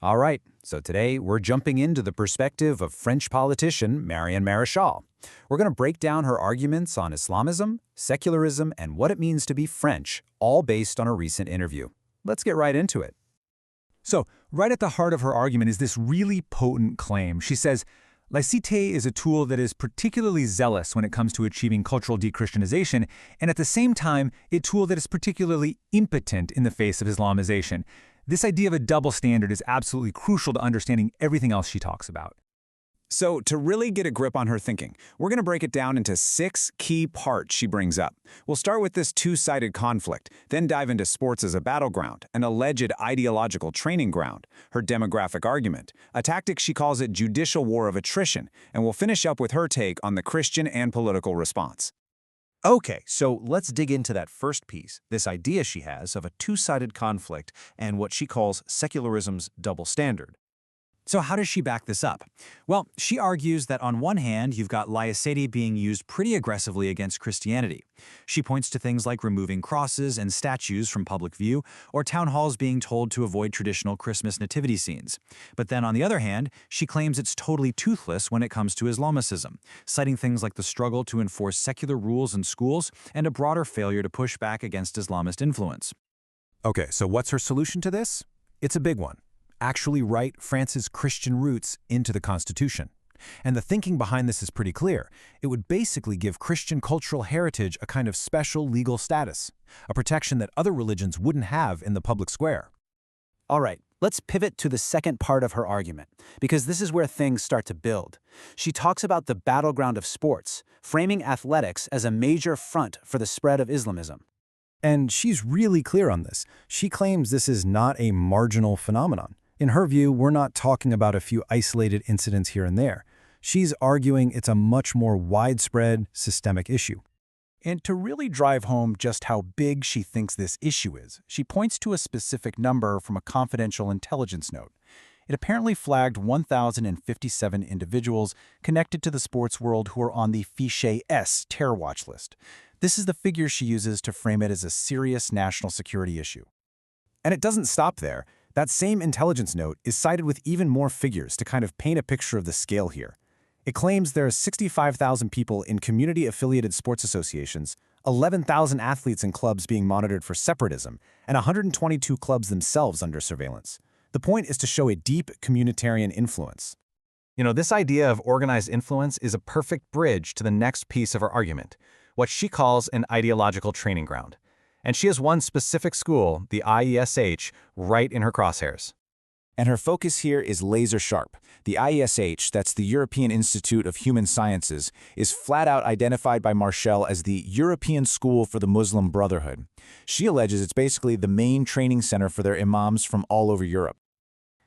All right, so today we're jumping into the perspective of French politician Marion Maréchal. We're going to break down her arguments on Islamism, secularism, and what it means to be French, all based on a recent interview. Let's get right into it. So, right at the heart of her argument is this really potent claim. She says, laïcité is a tool that is particularly zealous when it comes to achieving cultural de-Christianization, and at the same time, a tool that is particularly impotent in the face of Islamization. This idea of a double standard is absolutely crucial to understanding everything else she talks about. So, to really get a grip on her thinking, we're going to break it down into 6 key parts she brings up. We'll start with this two-sided conflict, then dive into sports as a battleground, an alleged ideological training ground, her demographic argument, a tactic she calls it judicial war of attrition, and we'll finish up with her take on the Christian and political response. Okay, so let's dig into that first piece, this idea she has of a two-sided conflict and what she calls secularism's double standard. So how does she back this up? Well, she argues that on one hand, you've got laicity being used pretty aggressively against Christianity. She points to things like removing crosses and statues from public view, or town halls being told to avoid traditional Christmas nativity scenes. But then on the other hand, she claims it's totally toothless when it comes to Islamicism, citing things like the struggle to enforce secular rules in schools and a broader failure to push back against Islamist influence. Okay, so what's her solution to this? It's a big one. Actually write France's Christian roots into the Constitution. And the thinking behind this is pretty clear. It would basically give Christian cultural heritage a kind of special legal status, a protection that other religions wouldn't have in the public square. All right, let's pivot to the second part of her argument, because this is where things start to build. She talks about the battleground of sports, framing athletics as a major front for the spread of Islamism. And she's really clear on this. She claims this is not a marginal phenomenon. In her view, we're not talking about a few isolated incidents here and there. She's arguing it's a much more widespread, systemic issue. And to really drive home just how big she thinks this issue is, she points to a specific number from a confidential intelligence note. It apparently flagged 1,057 individuals connected to the sports world who are on the Fichier S terror watch list. This is the figure she uses to frame it as a serious national security issue. And it doesn't stop there. That same intelligence note is cited with even more figures to kind of paint a picture of the scale here. It claims there are 65,000 people in community-affiliated sports associations, 11,000 athletes and clubs being monitored for separatism, and 122 clubs themselves under surveillance. The point is to show a deep communitarian influence. This idea of organized influence is a perfect bridge to the next piece of her argument, what she calls an ideological training ground. And she has one specific school, the IESH, right in her crosshairs. And her focus here is laser sharp. The IESH, that's the European Institute of Human Sciences, is flat out identified by Maréchal as the European School for the Muslim Brotherhood. She alleges it's basically the main training center for their imams from all over Europe.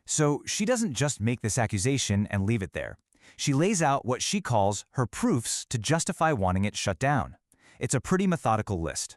So she doesn't just make this accusation and leave it there. She lays out what she calls her proofs to justify wanting it shut down. It's a pretty methodical list.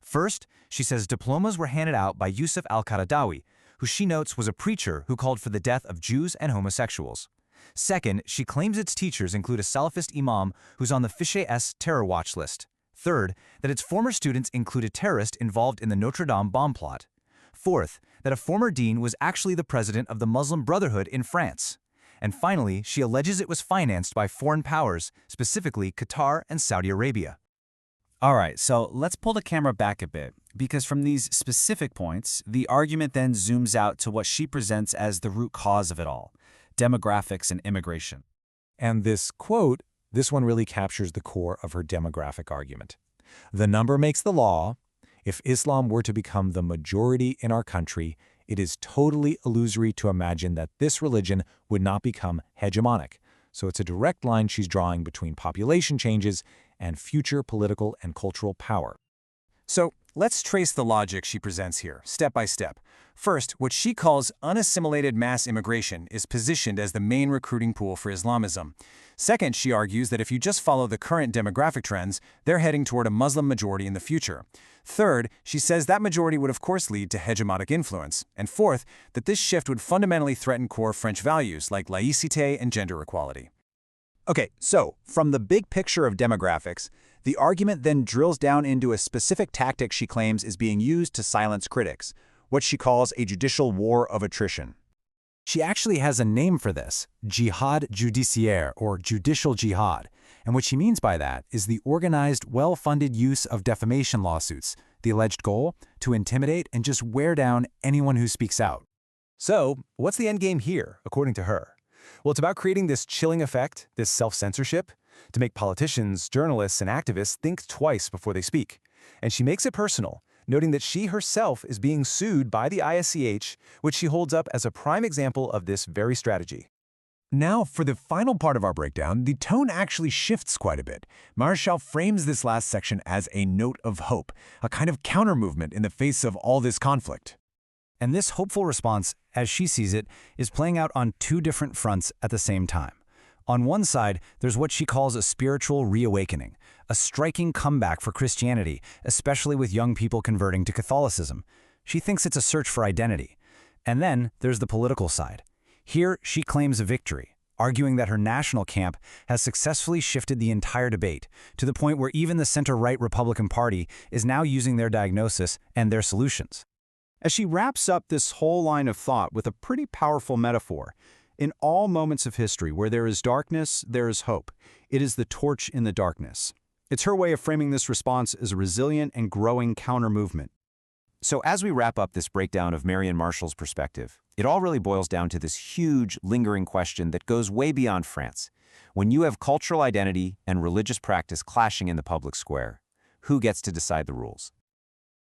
First, she says diplomas were handed out by Yusuf al-Qaradawi, who she notes was a preacher who called for the death of Jews and homosexuals. Second, she claims its teachers include a Salafist imam who's on the Fichier S terror watch list. Third, that its former students include a terrorist involved in the Notre Dame bomb plot. Fourth, that a former dean was actually the president of the Muslim Brotherhood in France. And finally, she alleges it was financed by foreign powers, specifically Qatar and Saudi Arabia. All right, so let's pull the camera back a bit, because from these specific points, the argument then zooms out to what she presents as the root cause of it all: demographics and immigration. And this quote, this one really captures the core of her demographic argument. The number makes the law. If Islam were to become the majority in our country, it is totally illusory to imagine that this religion would not become hegemonic. So it's a direct line she's drawing between population changes and future political and cultural power. So let's trace the logic she presents here, step by step. First, what she calls unassimilated mass immigration is positioned as the main recruiting pool for Islamism. Second, she argues that if you just follow the current demographic trends, they're heading toward a Muslim majority in the future. Third, she says that majority would of course lead to hegemonic influence. And fourth, that this shift would fundamentally threaten core French values like laïcité and gender equality. Okay, so from the big picture of demographics, the argument then drills down into a specific tactic she claims is being used to silence critics, what she calls a judicial war of attrition. She actually has a name for this, jihad judiciaire, or judicial jihad, and what she means by that is the organized, well-funded use of defamation lawsuits, the alleged goal to intimidate and just wear down anyone who speaks out. So, what's the end game here, according to her? Well, it's about creating this chilling effect, this self-censorship, to make politicians, journalists, and activists think twice before they speak. And she makes it personal, noting that she herself is being sued by the ISCH, which she holds up as a prime example of this very strategy. Now, for the final part of our breakdown, the tone actually shifts quite a bit. Marshall frames this last section as a note of hope, a kind of counter-movement in the face of all this conflict. And this hopeful response, as she sees it, is playing out on two different fronts at the same time. On one side, there's what she calls a spiritual reawakening, a striking comeback for Christianity, especially with young people converting to Catholicism. She thinks it's a search for identity. And then there's the political side. Here, she claims a victory, arguing that her national camp has successfully shifted the entire debate, to the point where even the center-right Republican Party is now using their diagnosis and their solutions. As she wraps up this whole line of thought with a pretty powerful metaphor, in all moments of history where there is darkness, there is hope. It is the torch in the darkness. It's her way of framing this response as a resilient and growing counter-movement. So as we wrap up this breakdown of Marian Marshall's perspective, it all really boils down to this huge, lingering question that goes way beyond France. When you have cultural identity and religious practice clashing in the public square, who gets to decide the rules?